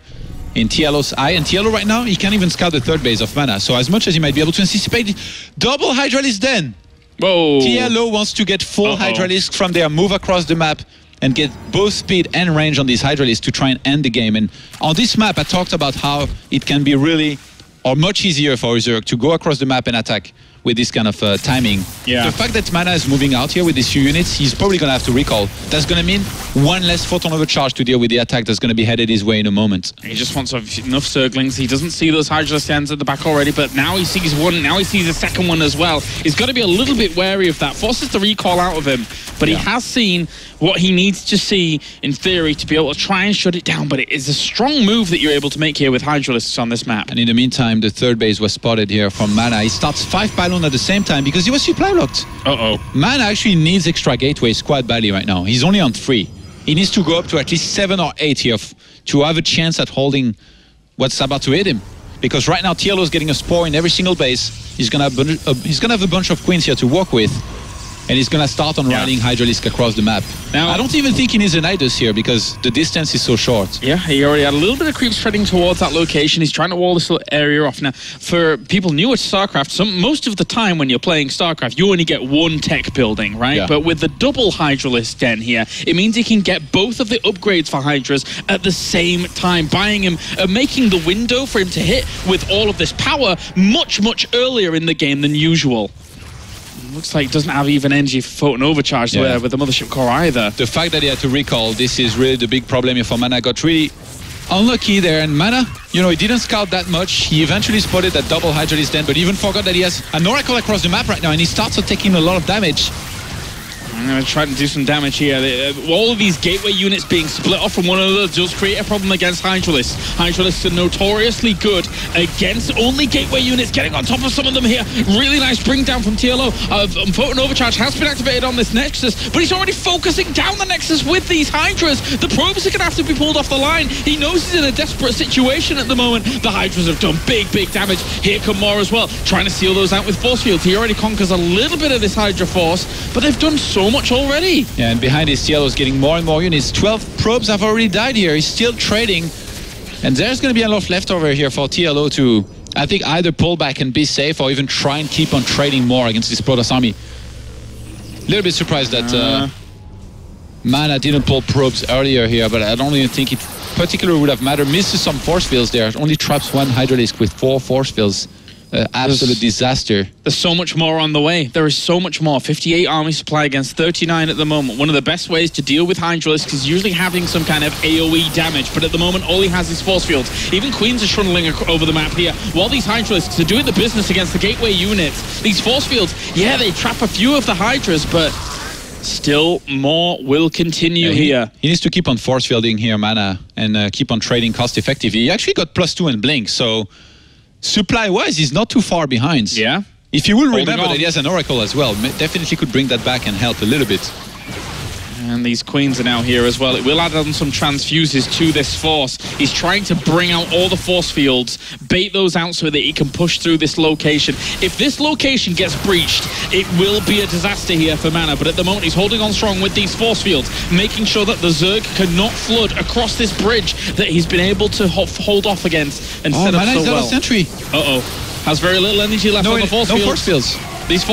in TLO's eye, and TLO right now, he can't even scout the third base of MaNa. So as much as he might be able to anticipate, double Hydralisk then. Whoa. TLO wants to get full Hydralisk from there, move across the map, and get both speed and range on these Hydralisks to try and end the game. And on this map, I talked about how it can be really, or much easier for Zerg to go across the map and attack with this kind of timing. Yeah. The fact that MaNa is moving out here with these few units, he's probably going to have to recall. That's going to mean one less photon overcharge to deal with the attack that's going to be headed his way in a moment. He just wants enough Zerglings. He doesn't see those Hydralisk ends at the back already, but now he sees one, now he sees a second one as well. He's got to be a little bit wary of that. Forces the recall out of him, but he has seen what he needs to see, in theory, to be able to try and shut it down, but it is a strong move that you're able to make here with Hydralisks on this map. And in the meantime, the third base was spotted here from MaNa. He starts 5 pylon at the same time because he was supply locked. MaNa actually needs extra gateways quite badly right now. He's only on 3. He needs to go up to at least 7 or 8 here to have a chance at holding what's about to hit him. Because right now, TLO is getting a spore in every single base. He's gonna have a bunch of queens here to work with. And he's going to start on riding Hydralisk across the map. Now, I don't even think he needs a Nidus here because the distance is so short. Yeah, he already had a little bit of creep spreading towards that location. He's trying to wall this little area off. Now, for people new at StarCraft, most of the time when you're playing StarCraft, you only get one tech building, right? Yeah. But with the double Hydralisk den here, it means he can get both of the upgrades for Hydras at the same time, buying him, making the window for him to hit with all of this power much, much earlier in the game than usual. Looks like it doesn't have even energy for photon overcharge there with the Mothership Core either. The fact that he had to recall, this is really the big problem here for MaNa. Got really unlucky there, and MaNa, you know, he didn't scout that much. He eventually spotted that double Hydralisk den, but even forgot that he has an Oracle across the map right now, and he starts taking a lot of damage. I'm going to try to do some damage here. All of these gateway units being split off from one another does create a problem against Hydralisks. Hydralisks are notoriously good against only gateway units, getting on top of some of them here. Really nice bring down from TLO. Photon Overcharge has been activated on this Nexus, but he's already focusing down the Nexus with these Hydras. The probes are going to have to be pulled off the line. He knows he's in a desperate situation at the moment. The Hydras have done big, big damage. Here come more as well, trying to seal those out with force fields. He already conquers a little bit of this Hydra force, but they've done so much already. Yeah, and behind his TLO is getting more and more units. 12 probes have already died here. He's still trading. And there's going to be a lot left over here for TLO to, I think, either pull back and be safe or even try and keep on trading more against this Protoss army. A little bit surprised that MaNa didn't pull probes earlier here, but I don't even think it particularly would have mattered. Misses some force fields there. Only traps one Hydralisk with 4 force fields. Absolute disaster. There's so much more on the way. There is so much more. 58 army supply against 39 at the moment. One of the best ways to deal with Hydralisk is usually having some kind of AoE damage, but at the moment all he has is force fields. Even Queens are trundling over the map here, while these Hydralisks are doing the business against the gateway units. These force fields, yeah, they trap a few of the Hydras, but still more will continue here. He needs to keep on force fielding here, MaNa, and keep on trading cost effectively. He actually got +2 in Blink, so supply-wise, he's not too far behind. Yeah. If you will remember that he has an Oracle as well, definitely could bring that back and help a little bit. And these Queens are now here as well. It will add on some transfuses to this force. He's trying to bring out all the force fields, bait those out so that he can push through this location. If this location gets breached, it will be a disaster here for MaNa, but at the moment he's holding on strong with these force fields, making sure that the Zerg cannot flood across this bridge that he's been able to hold off against and set up so well. Sentry. Has very little energy left on the force fields. No force fields. These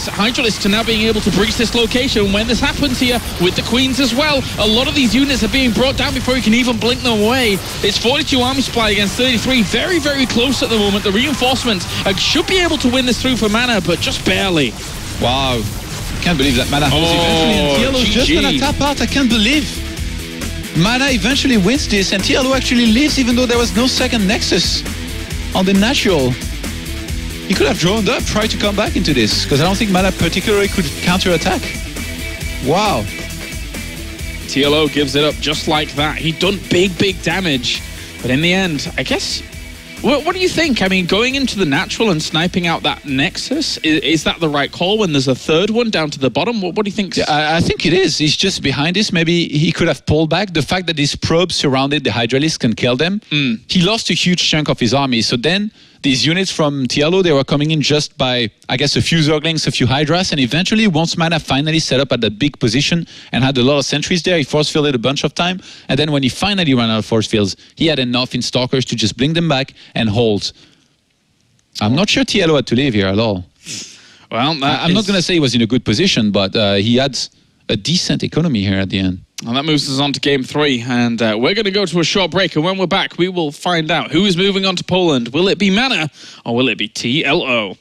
Hydralists are now being able to breach this location. When this happens here, with the Queens as well, a lot of these units are being brought down before you can even blink them away. It's 42 army supply against 33. Very, very close at the moment. The reinforcements should be able to win this through for MaNa, but just barely. Wow. Can't believe that MaNa holds eventually, and TLO's just gonna tap out. I can't believe MaNa eventually wins this, and TLO actually lives even though there was no second Nexus on the natural. He could have droned up, tried to come back into this, because I don't think MaNa particularly could counter-attack. Wow. TLO gives it up just like that. He'd done big, big damage. But in the end, I guess... What do you think? I mean, going into the natural and sniping out that Nexus, is that the right call when there's a third one down to the bottom? What do you think? Yeah, I think it is. He's just behind this. Maybe he could have pulled back. The fact that these probes surrounded the Hydralisk can kill them. He lost a huge chunk of his army. So then these units from TLO, they were coming in just by, I guess, a few Zerglings, a few Hydras, and eventually, once MaNa finally set up at the big position and had a lot of sentries there, he force-fielded a bunch of time, and then when he finally ran out of force fields, he had enough in Stalkers to just blink them back and hold. I'm not sure TLO had to leave here at all. Well, I'm not going to say he was in a good position, but he had a decent economy here at the end. Well, that moves us on to Game 3, and we're going to go to a short break, and when we're back, we will find out who is moving on to Poland. Will it be MaNa, or will it be TLO?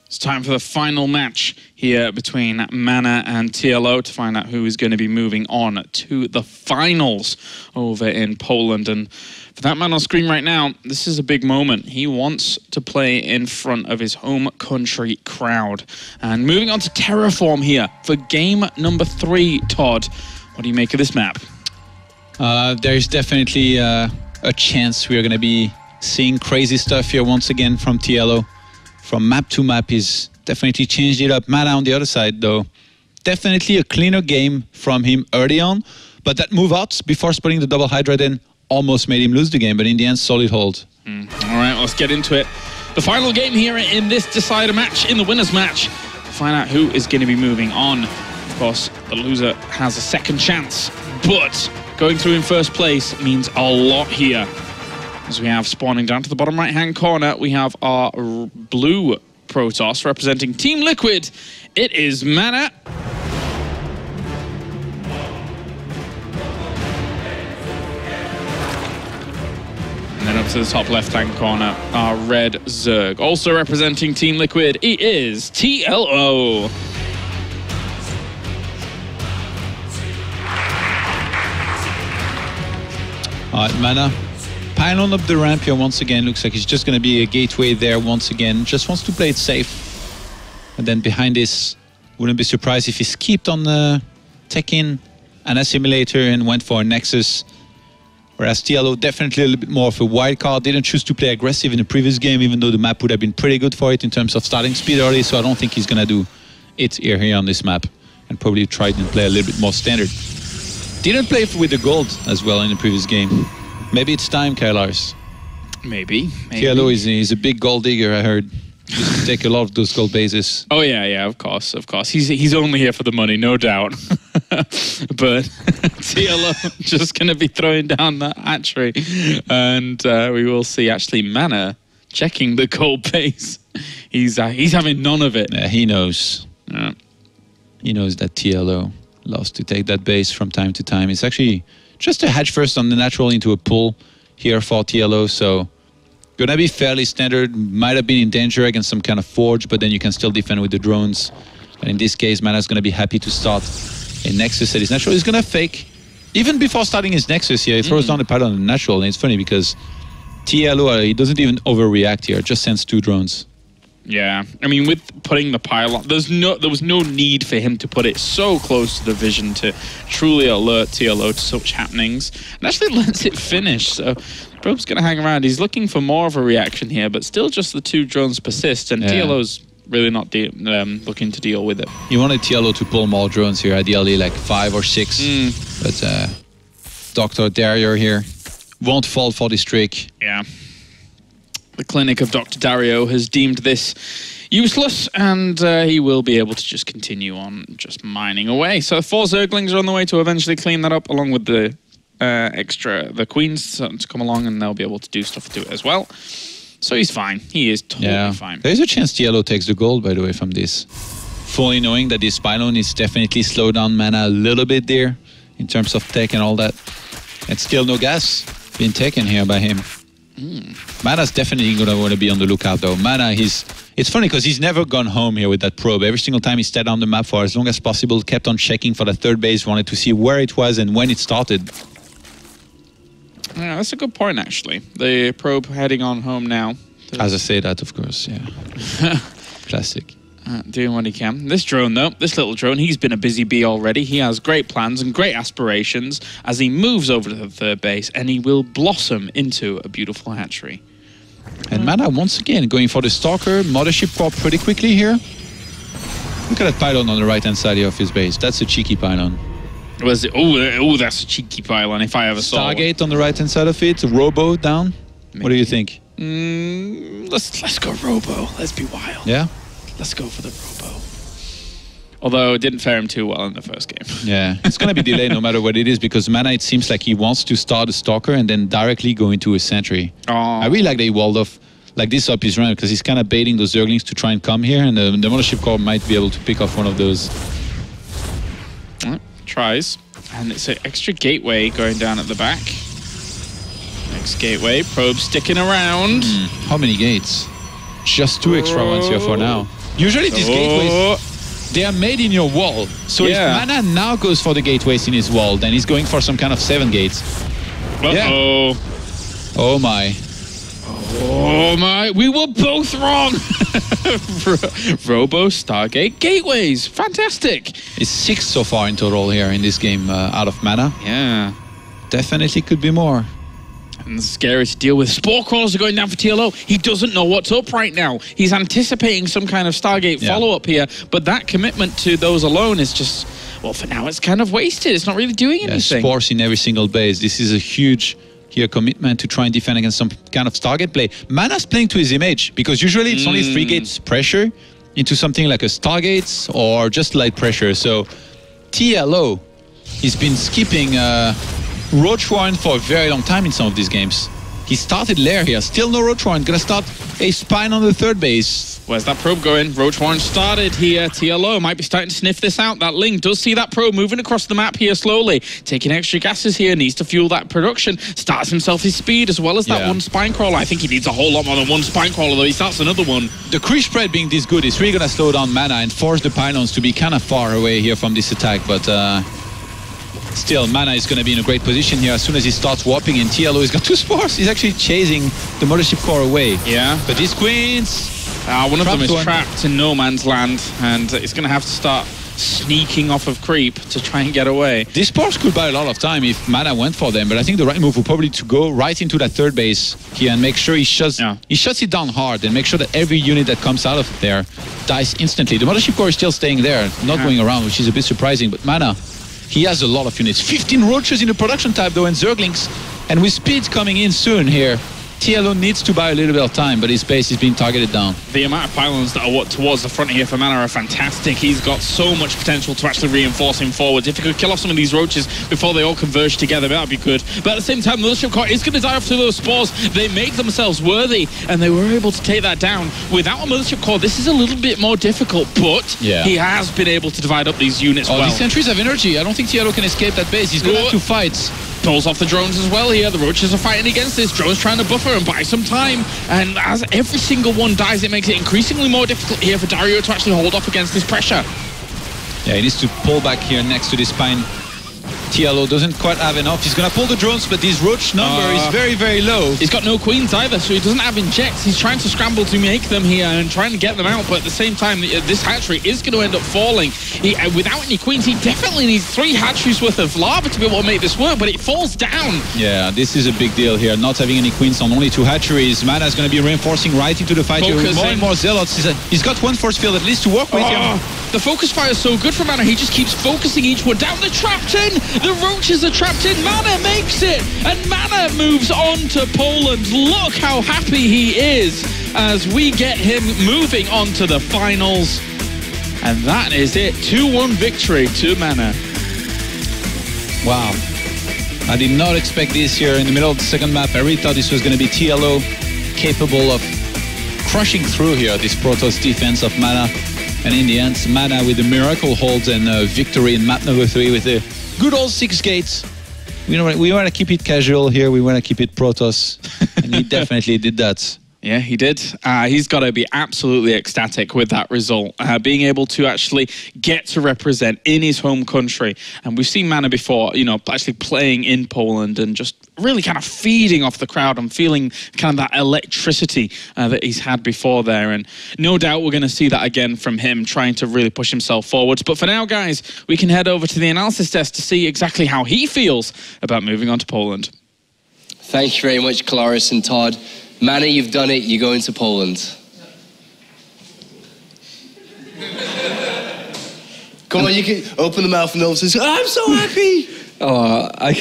It's time for the final match here between MaNa and TLO to find out who is going to be moving on to the finals over in Poland. And for that man on screen right now, this is a big moment. He wants to play in front of his home country crowd. And moving on to Terraform here for game number 3, Todd. What do you make of this map? There's definitely a chance we're going to be seeing crazy stuff here once again from TLO. From map to map, he's definitely changed it up. MaNa on the other side, though. Definitely a cleaner game from him early on. But that move out before splitting the double Hydra then almost made him lose the game. But in the end, solid hold. All right, let's get into it. The final game here in this decider match, in the winner's match. Find out who is going to be moving on. Of course, the loser has a second chance. But going through in first place means a lot here. As we have spawning down to the bottom right-hand corner, we have our blue Protoss representing Team Liquid. It is MaNa. And then up to the top left-hand corner, our red Zerg. Also representing Team Liquid, it is TLO. All right, MaNa. Pylon up the ramp here once again. Looks like it's just going to be a gateway there once again. Just wants to play it safe. And then behind this, wouldn't be surprised if he skipped on taking an assimilator and went for a Nexus. Whereas TLO definitely a little bit more of a wild card. Didn't choose to play aggressive in the previous game, even though the map would have been pretty good for it in terms of starting speed early. So I don't think he's going to do it here on this map. And probably try and play a little bit more standard. Didn't play with the gold as well in the previous game. Maybe it's time, Kylars. Maybe. TLO is a big gold digger, I heard. Just take a lot of those gold bases. Oh yeah, of course. He's only here for the money, no doubt. But TLO just going to be throwing down that hatchery, and we will see actually MaNa checking the gold base. He's having none of it. Yeah, he knows. Yeah. He knows that TLO loves to take that base from time to time. It's actually just a hatch first on the natural into a pull here for TLO, so gonna be fairly standard. Might have been in danger against some kind of forge, but then you can still defend with the drones. And in this case, MaNa's gonna be happy to start a Nexus at his natural. He's gonna fake. Even before starting his Nexus here, he throws down the pylon on the natural, and it's funny because TLO, he doesn't even overreact here, just sends 2 drones. Yeah, I mean, with putting the pylon, there was no need for him to put it so close to the vision to truly alert TLO to such happenings, and actually lets it finish. So Probe's going to hang around. He's looking for more of a reaction here, but still just the 2 drones persist, and TLO's really not looking to deal with it. You wanted TLO to pull more drones here, ideally like 5 or 6, but Dr. Dario here won't fall for this trick. Yeah. The clinic of Dr. Dario has deemed this useless, and he will be able to just continue on just mining away. So 4 Zerglings are on the way to eventually clean that up, along with the the queens to come along, and they'll be able to do stuff to it as well. So he's fine. He is totally fine. There's a chance TLO takes the gold, by the way, from this. Fully knowing that this pylon is definitely slowed down MaNa a little bit there, in terms of tech and all that. And still no gas being taken here by him. MaNa's definitely going to want to be on the lookout, though. MaNa, it's funny because he's never gone home here with that probe. Every single time he stayed on the map for as long as possible, kept on checking for the 3rd base, wanted to see where it was and when it started. Yeah, that's a good point, actually. The probe heading on home now. As I say that, of course, yeah. Classic. Doing what he can. This drone, though, this little drone, he's been a busy bee already. He has great plans and great aspirations as he moves over to the 3rd base, and he will blossom into a beautiful hatchery. And MaNa, once again, going for the Stalker, Mothership Core pretty quickly here. Look at that pylon on the right-hand side of his base. That's a cheeky pylon. Was it? Oh, that's a cheeky pylon if I ever saw one. Stargate on the right-hand side of it, Robo down. Maybe. What do you think? Let's go Robo. Let's be wild. Yeah? Let's go for the Robo. Although it didn't fare him too well in the first game. Yeah, it's going to be delayed no matter what it is, because MaNa, it seems like he wants to start a Stalker and then directly go into a Sentry. I really like that he walled off like this up his run, because he's kind of baiting those Zerglings to try and come here, and the Mothership Core might be able to pick off one of those. Tries. And it's an extra gateway going down at the back. Next gateway. Probe sticking around. How many gates? Just 2 extra ones here for now. Usually these gateways, they are made in your wall. So if MaNa now goes for the gateways in his wall, then he's going for some kind of 7 gates. Uh-oh. Oh my. Oh my, we were both wrong. Robo, Stargate, gateways. Fantastic. It's 6 so far in total here in this game out of MaNa. Yeah. Definitely could be more. And it's scary to deal with. Spore crawlers are going down for TLO. He doesn't know what's up right now. He's anticipating some kind of Stargate follow-up here, but that commitment to those alone is just, well, for now it's kind of wasted. It's not really doing anything. Spores in every single base. This is a huge commitment to try and defend against some kind of Stargate play. MaNa's playing to his image, because usually it's only 3 gates pressure into something like a Stargate or just light pressure. So TLO, he's been skipping Roach Warren for a very long time in some of these games. He started Lair here, still no Roach Warren. Gonna start a Spine on the 3rd base. Where's that probe going? Roach Warren started here. TLO might be starting to sniff this out. That Ling does see that probe moving across the map here slowly. Taking extra gases here, needs to fuel that production. Starts himself his speed as well as that 1 spine crawler. I think he needs a whole lot more than 1 spine crawler, though. He starts another one. The creep spread being this good is really gonna slow down MaNa and force the pylons to be kind of far away here from this attack, but still, MaNa is going to be in a great position here as soon as he starts warping in. TLO has got 2 spores. He's actually chasing the Mothership Core away. Yeah. But these queens... one of them is trapped in no man's land, and he's going to have to start sneaking off of creep to try and get away. These spores could buy a lot of time if MaNa went for them, but I think the right move would probably to go right into that 3rd base here and make sure he shuts it down hard and make sure that every unit that comes out of there dies instantly. The Mothership Core is still staying there, not going around, which is a bit surprising, but MaNa, he has a lot of units. 15 roaches in the production type though, and Zerglings. And with speed coming in soon here, TLO needs to buy a little bit of time, but his base is being targeted down. The amount of pylons that are towards the front here for MaNa are fantastic. He's got so much potential to actually reinforce him forwards. If he could kill off some of these roaches before they all converge together, that would be good. But at the same time, the Mothership Core is going to die off to those spores. They make themselves worthy, and they were able to take that down. Without a Mothership Core, this is a little bit more difficult, but he has been able to divide up these units well. These sentries have energy. I don't think TLO can escape that base. He's going to have to fight. Pulls off the drones as well here. The roaches are fighting against this. Drones trying to buffer and buy some time. And as every single one dies, it makes it increasingly more difficult here for Dario to actually hold off against this pressure. Yeah, he needs to pull back here next to this spine. TLO doesn't quite have enough. He's going to pull the drones, but this roach number is very, very low. He's got no queens either, so he doesn't have injects. He's trying to scramble to make them here and trying to get them out, but at the same time, this hatchery is going to end up falling. Without any queens, he definitely needs 3 hatcheries worth of lava to be able to make this work, but it falls down. Yeah, this is a big deal here. Not having any queens on only 2 hatcheries. MaNa is going to be reinforcing right into the fight. More and more zealots. He's got 1 force field at least to work with him. The focus fire is so good for MaNa. He just keeps focusing each one down. They're trapped in. The roaches are trapped in. MaNa makes it, and MaNa moves on to Poland. Look how happy he is as we get him moving on to the finals. And that is it. 2-1 victory to MaNa. Wow. I did not expect this here in the middle of the second map. I really thought this was going to be TLO capable of crushing through here, this Protoss defense of MaNa. And in the end, MaNa with a miracle hold and victory in map number 3 with a good old 6 gates. We want to keep it casual here. We want to keep it Protoss. And he definitely did that. Yeah, he did. He's got to be absolutely ecstatic with that result. Being able to actually get to represent in his home country. And we've seen MaNa before, you know, actually playing in Poland and just really kind of feeding off the crowd and feeling kind of that electricity that he's had before there. And no doubt we're going to see that again from him, trying to really push himself forwards. But for now, guys, we can head over to the analysis desk to see exactly how he feels about moving on to Poland. Thank you very much, Claris and Todd. MaNa, you've done it. You go into Poland. Come on, you can open the mouth and all say, I'm so happy. I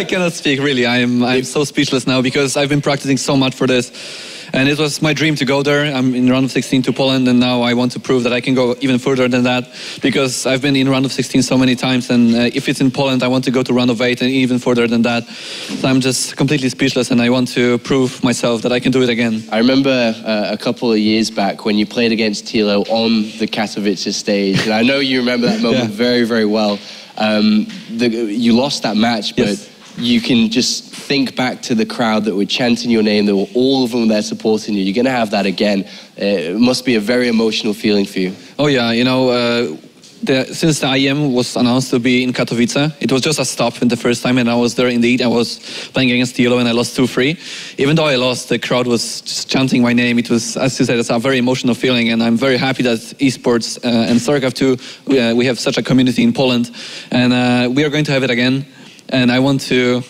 cannot speak, really. I'm so speechless now because I've been practicing so much for this. And it was my dream to go there. I'm in round of 16 to Poland, and now I want to prove that I can go even further than that, because I've been in round of 16 so many times, and if it's in Poland, I want to go to round of 8 and even further than that. So I'm just completely speechless, and I want to prove myself that I can do it again. I remember a couple of years back when you played against TLO on the Katowice stage, and I know you remember that moment very, very well. You lost that match, but you can just think back to the crowd that were chanting your name. They were all of them there supporting you. You're going to have that again. It must be a very emotional feeling for you. Oh yeah, you know, since the IEM was announced to be in Katowice, it was just a stop in the first time, and I was there indeed. I was playing against TLO and I lost 2-3. Even though I lost, the crowd was just chanting my name. It was, as you said, it's a very emotional feeling, and I'm very happy that esports and StarCraft II, we have such a community in Poland, and we are going to have it again. And I want to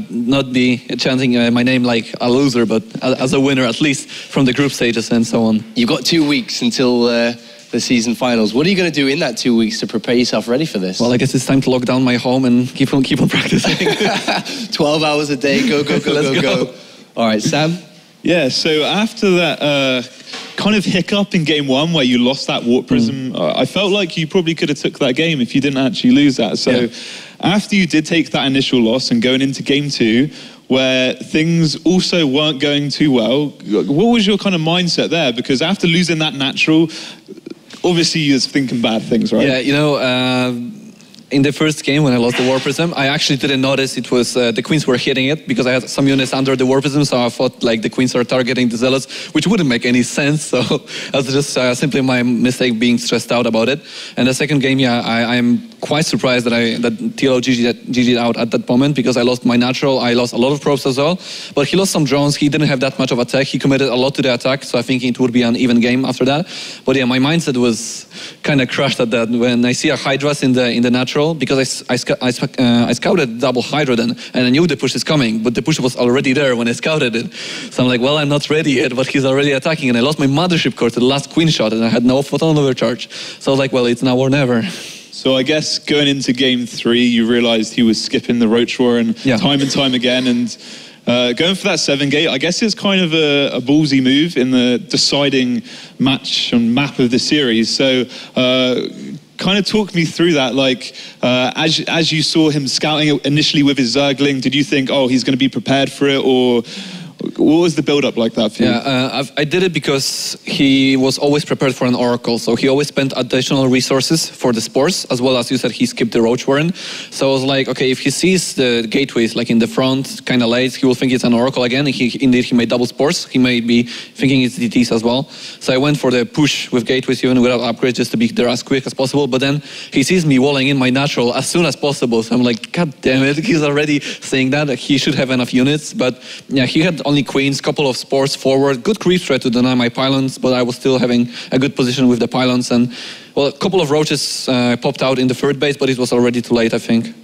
not be chanting my name like a loser, but as a winner, at least from the group stages and so on. You've got 2 weeks until the season finals. What are you going to do in that 2 weeks to prepare yourself ready for this? Well, I guess it's time to lock down my home and keep on practicing. 12 hours a day, go. All right, Sam? Yeah, so after that kind of hiccup in game 1 where you lost that warp prism, I felt like you probably could have took that game if you didn't actually lose that. So after you did take that initial loss and going into game 2, where things also weren't going too well, what was your kind of mindset there? Because after losing that natural, obviously you was thinking bad things, right? Yeah, you know, in the first game when I lost the War Prism, I actually didn't notice it was the Queens were hitting it, because I had some units under the War Prism, so I thought like the Queens are targeting the Zealots, which wouldn't make any sense, so that's just simply my mistake, being stressed out about it. And the second game, I'm quite surprised that TLO GG'd out at that moment, because I lost my natural, I lost a lot of probes as well, but he lost some drones, he didn't have that much of attack, he committed a lot to the attack, so I think it would be an even game after that. But yeah, my mindset was kind of crushed at that when I see a Hydras in the natural, because I scouted double Hydra then, and I knew the push is coming, but the push was already there when I scouted it. So I'm like, well, I'm not ready yet, but he's already attacking, and I lost my Mothership Core to the last Queen shot, and I had no photon overcharge. So I was like, well, it's now or never. So I guess going into game 3, you realized he was skipping the Roach War and time again, and Going for that 7-gate, I guess it's kind of a ballsy move in the deciding match and map of the series. So kind of talk me through that. Like, as you saw him scouting initially with his Zergling, did you think, oh, he's going to be prepared for it, or what was the build-up like that for you? Yeah, I did it because he was always prepared for an Oracle, so he always spent additional resources for the spores, as well as you said, he skipped the Roach Warren. So I was like, okay, if he sees the gateways like in the front, kind of late, he will think it's an Oracle again. Indeed, he made double spores. He may be thinking it's DTs as well. So I went for the push with gateways even without upgrades, just to be there as quick as possible. But then he sees me walling in my natural as soon as possible. So I'm like, God damn it, he's already saying that he should have enough units. But yeah, he had only queens, couple of spores forward, good creep threat to deny my pylons, but I was still having a good position with the pylons, and well, a couple of roaches popped out in the third base, but it was already too late, I think.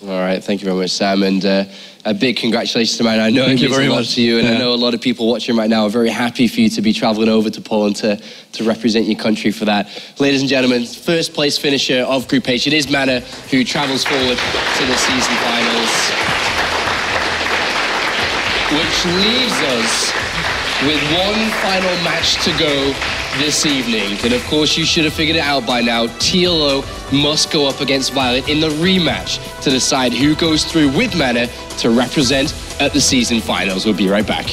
All right, thank you very much, Sam, and a big congratulations to MaNa. I know Thank it you means very a lot much. to you, and I Yeah. know a lot of people watching right now are very happy for you to be traveling over to Poland to represent your country for that. Ladies and gentlemen, first place finisher of Group H, it is MaNa who travels forward to the season finals, which leaves us with one final match to go this evening. And of course, you should have figured it out by now. TLO must go up against Violet in the rematch to decide who goes through with MaNa to represent at the season finals. We'll be right back.